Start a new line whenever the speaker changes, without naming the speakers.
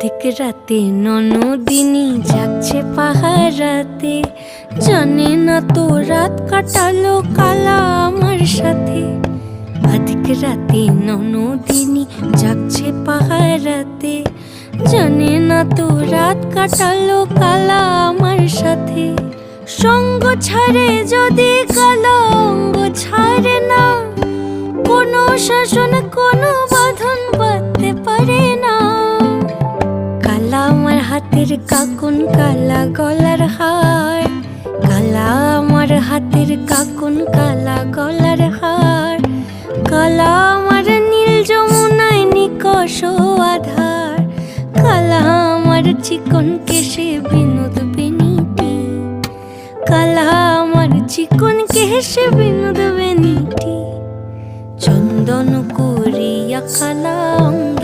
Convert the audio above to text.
অর্ধেক রাতে ননদিনী জাগছে পাহারাতে, জানে না তো রাত কাটালো কালা আমার সাথে। অর্ধেক রাতে ননদিনী জাগছে পাহারাতে, জানে না তো রাত কাটালো কালা আমার সাথে। সঙ্গ ছাড়ে যদি কালা অঙ্গ ছাড়ে না, কোনো শাসন কোনো বাঁধন বাঁধতে পারে না। কালা আমার হাতের কাকুন কালা গলার হার, কালা আমার হাতের কাকুন কালা গলার হার। কালা আমার নীল যমুনায় নিকষ আধার, কালা আমার চিকন কেশে বিনোদ বেনিটি, কালা আমার চিকন কেশে বিনোদ বেনিটি। চন্দন করিয়া কালা অঙ্গে